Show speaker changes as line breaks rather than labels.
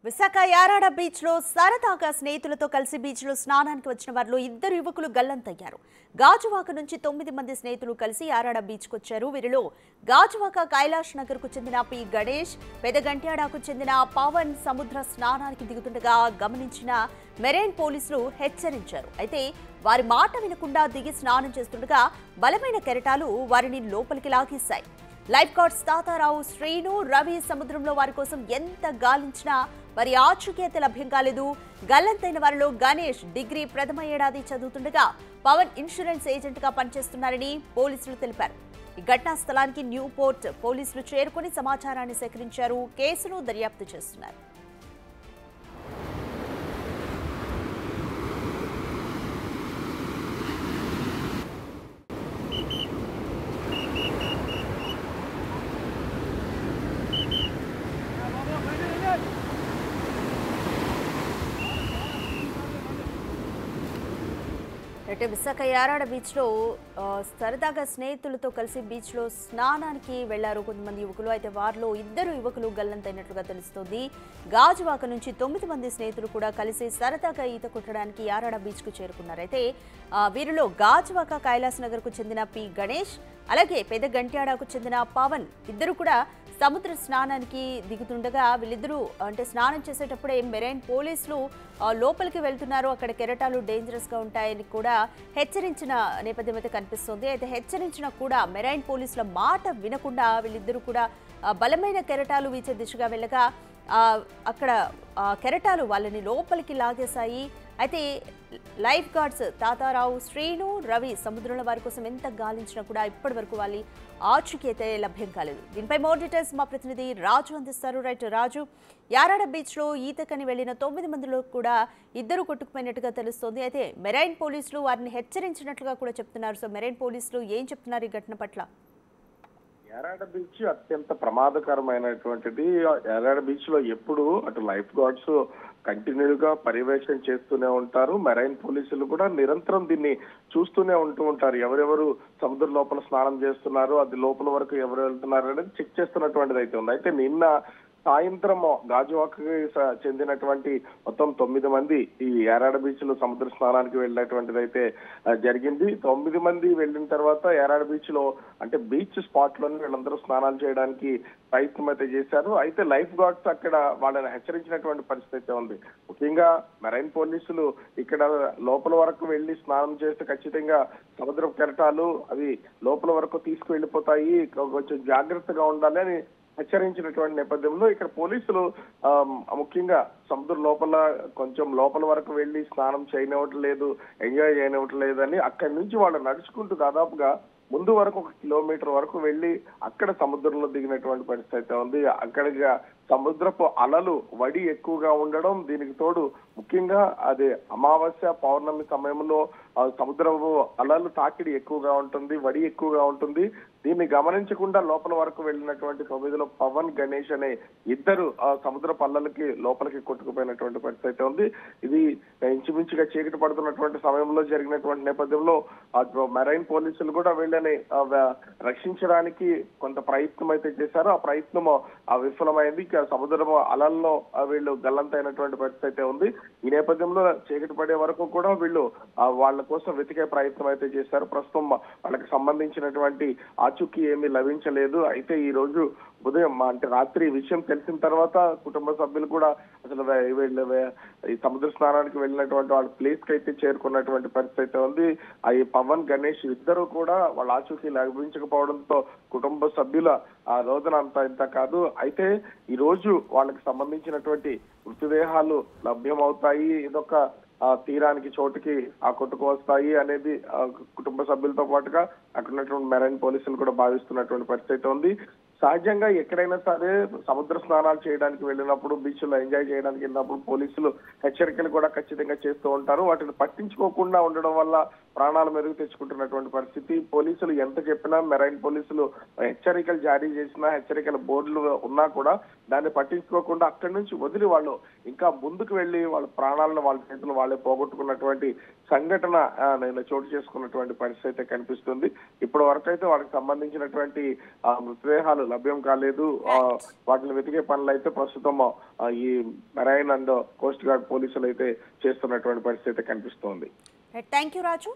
Visakha Yarada beach లో సరదాగా స్నేహితులతో కలిసి బీచ్ లో స్నానానికి వచ్చిన వారిలో ఇద్దరు యువకులు గల్లంతయ్యారు. గాజువాక నుంచి 9 మంది స్నేహితులు కలిసి యారాడ బీచ్ కు వచ్చారు. వీరిలో గాజువాక కైలాష్ నగర్ కు చెందిన పి గణేష్, పెదగంట్యాడకు చెందిన పవన్ సముద్ర స్నానానికి దిగుతుండగా గమనించిన మెరైన్ పోలీసులు హెచ్చరించారు. అయితే వారి మాట వినకుండా దిగి స్నానం చేస్తుండగా బలమైన కెరటాలు వారిని లోపలికి లాగేశాయి. లైఫ్ గార్డ్స్ తాతారావు, శ్రీను, రవి సముద్రంలో వారి కోసం ఎంత గాలించినా వారి ఆచూకీ లభ్యం కాలేదు. గల్లంతైన వారిలో గణేష్ డిగ్రీ ప్రథమ ఏడాది చదువుతుండగా పవన్ ఇన్సూరెన్స్ ఏజెంట్ గా పనిచేస్తున్నారని పోలీసులు తెలిపారు. ఈ ఘటనా స్థలానికి న్యూ పోర్ట్ పోలీసులు చేరుకుని సమాచారాన్ని సేకరించారు. కేసును దర్యాప్తు చేస్తున్నారు. అయితే విశాఖ యారాడ బీచ్ లో సరదాగా స్నేహితులతో కలిసి బీచ్ లో స్నానానికి వెళ్లారు కొంతమంది యువకులు. అయితే వారిలో ఇద్దరు యువకులు గల్లంతైనట్లుగా తెలుస్తోంది. గాజువాక నుంచి 9 మంది స్నేహితులు కూడా కలిసి సరదాగా ఈత కొట్టడానికి యారాడ బీచ్ కు చేరుకున్నారు. అయితే వీరిలో గాజువాక కైలాస్ నగర్ కు చెందిన పి గణేష్, అలాగే పెదగంట్యాడకు చెందిన పవన్ ఇద్దరు కూడా సముద్ర స్నానానికి దిగుతుండగా వీళ్ళిద్దరూ అంటే స్నానం చేసేటప్పుడే మెరైన్ పోలీసులు లోపలికి వెళ్తున్నారు, అక్కడ కెరటాలు డేంజరస్ గా ఉంటాయని కూడా హెచ్చరించిన నేపథ్యం అయితే కనిపిస్తోంది. అయితే హెచ్చరించినా కూడా మెరైన్ పోలీసుల మాట వినకుండా వీళ్ళిద్దరూ కూడా బలమైన కెరటాలు వీచే దిశగా వెళ్ళగా అక్కడ కెరటాలు వాళ్ళని లోపలికి లాగేశాయి. అయితే లైఫ్ గార్డ్స్ తాతారావు, శ్రీను, రవి సముద్రంలో వారి కోసం ఎంత గాలించినా కూడా ఇప్పటి వరకు వాళ్ళ ఆచూకీ అయితే లభ్యం కాలేదు. దీనిపై మోర్ డీటెయిల్స్ మా ప్రతినిధి రాజు అందిస్తారు. రైట్ రాజు, యారాడ బీచ్ లో ఈతకని వెళ్లిన 9 మందిలో కూడా ఇద్దరు కొట్టుకుపోయినట్టుగా తెలుస్తోంది. అయితే మెరైన్ పోలీసులు వారిని హెచ్చరించినట్లుగా కూడా చెప్తున్నారు. సో మెరైన్ పోలీసులు ఏం చెప్తున్నారు ఈ ఘటన పట్ల?
యారాడ బీచ్ అత్యంత ప్రమాదకరమైనటువంటిది. యారాడ బీచ్ లో ఎప్పుడు అటు లైఫ్ గార్డ్స్ కంటిన్యూగా పర్యవేక్షణ చేస్తూనే ఉంటారు. మెరైన్ పోలీసులు కూడా నిరంతరం దీన్ని చూస్తూనే ఉంటారు. ఎవరెవరు సముద్రం లోపల స్నానం చేస్తున్నారు, అది లోపల వరకు ఎవరు వెళ్తున్నారు అనేది చెక్ చేస్తున్నటువంటిది అయితే ఉంది. అయితే నిన్న సాయంత్రం గాజువాకకి చెందినటువంటి మొత్తం 9 మంది ఈ యారాడ బీచ్ లో సముద్ర స్నానానికి వెళ్ళినటువంటిది అయితే జరిగింది. 9 మంది వెళ్ళిన తర్వాత యారాడ బీచ్ లో అంటే బీచ్ స్పాట్ లోనే వీళ్ళందరూ స్నానాలు చేయడానికి ప్రయత్నం అయితే చేశారు. అయితే లైఫ్ గార్డ్స్ అక్కడ వాళ్ళని హెచ్చరించినటువంటి పరిస్థితి అయితే ఉంది. ముఖ్యంగా మెరైన్ పోలీసులు ఇక్కడ లోపల వరకు వెళ్లి స్నానం చేస్తే ఖచ్చితంగా సముద్ర కెరటాలు అవి లోపల వరకు తీసుకువెళ్లిపోతాయి, కొంచెం జాగ్రత్తగా ఉండాలి అని హెచ్చరించినటువంటి నేపథ్యంలో ఇక్కడ పోలీసులు ముఖ్యంగా సముద్రం లోపల కొంచెం లోపల వరకు వెళ్లి స్నానం చేయనివ్వట్లేదు, ఎంజాయ్ చేయనివ్వట్లేదు అని అక్కడి నుంచి వాళ్ళు నడుచుకుంటూ దాదాపుగా ముందు వరకు 1 కిలోమీటర్ వరకు వెళ్లి అక్కడ సముద్రంలో దిగినటువంటి పరిస్థితి అయితే ఉంది. అక్కడిగా సముద్రపు అలలు వడి ఎక్కువగా ఉండడం, దీనికి తోడు ముఖ్యంగా అది అమావాస్య పౌర్ణమి సమయంలో సముద్రపు అలలు తాకిడి ఎక్కువగా ఉంటుంది, వడి ఎక్కువగా ఉంటుంది. దీన్ని గమనించకుండా లోపల వరకు వెళ్ళినటువంటి 9లో పవన్, గణేష్ అనే ఇద్దరు సముద్ర పల్లలకి లోపలికి కొట్టుకుపోయినటువంటి పరిస్థితి అయితే ఉంది. ఇది ఇంచుమించుగా చీకటి పడుతున్నటువంటి సమయంలో జరిగినటువంటి నేపథ్యంలో మెరైన్ పోలీసులు కూడా వీళ్ళని రక్షించడానికి కొంత ప్రయత్నం అయితే చేశారు. ఆ ప్రయత్నం విఫలమైంది. సముద్రం అలల్లో వీళ్ళు గల్లంతైనటువంటి పరిస్థితి అయితే ఉంది. ఈ నేపథ్యంలో చీకటి పడే వరకు కూడా వీళ్ళు వాళ్ళ కోసం వెతికే ప్రయత్నం అయితే చేశారు. ప్రస్తుతం వాళ్ళకి సంబంధించినటువంటి ఆచూకీ ఏమీ లభించలేదు. అయితే ఈ రోజు ఉదయం అంటే రాత్రి విషయం తెలిసిన తర్వాత కుటుంబ సభ్యులు కూడా అసలు ఈ సముద్ర స్నానానికి వెళ్ళినటువంటి వాళ్ళ ప్లేస్ కి అయితే చేరుకున్నటువంటి పరిస్థితి అయితే ఉంది. ఈ పవన్, గణేష్ ఇద్దరు కూడా వాళ్ళ ఆచూకీ లభించకపోవడంతో కుటుంబ సభ్యుల ఆ రోజున అంతా ఇంత కాదు. అయితే ఈ రోజు వాళ్ళకి సంబంధించినటువంటి మృతదేహాలు లభ్యమవుతాయి, ఇదొక తీరానికి చోటుకి కొట్టుకు వస్తాయి అనేది కుటుంబ సభ్యులతో పాటుగా అక్కడ ఉన్నటువంటి మెరైన్ పోలీసులు కూడా భావిస్తున్నటువంటి పరిస్థితి ఉంది. సహజంగా ఎక్కడైనా సరే సముద్ర స్నానాలు చేయడానికి వెళ్ళినప్పుడు, బీచ్ లో ఎంజాయ్ చేయడానికి వెళ్ళినప్పుడు పోలీసులు హెచ్చరికలు కూడా ఖచ్చితంగా చేస్తూ ఉంటారు. వాటిని పట్టించుకోకుండా ఉండడం వల్ల ప్రాణాలు మెరుగు తెచ్చుకుంటున్నటువంటి పరిస్థితి. పోలీసులు ఎంత చెప్పినా, మెరైన్ పోలీసులు హెచ్చరికలు జారీ చేసినా, హెచ్చరికల బోర్డులు ఉన్నా కూడా దాన్ని పట్టించుకోకుండా అక్కడి నుంచి వదిలి వాళ్ళు ఇంకా ముందుకు వెళ్లి వాళ్ళ ప్రాణాలను వాళ్ళ చేతులు వాళ్ళే పోగొట్టుకున్నటువంటి సంఘటన చోటు చేసుకున్నటువంటి పరిస్థితి అయితే కనిపిస్తుంది. ఇప్పటి వరకు అయితే వాళ్ళకి సంబంధించినటువంటి మృతదేహాలు లభ్యం కాలేదు. వాటిని వెతికే పనులు అయితే ప్రస్తుతం ఈ మెరైన్ అండ్ కోస్ట్ గార్డ్ పోలీసులు అయితే చేస్తున్నటువంటి పరిస్థితి కనిపిస్తోంది.
Thank you Raju.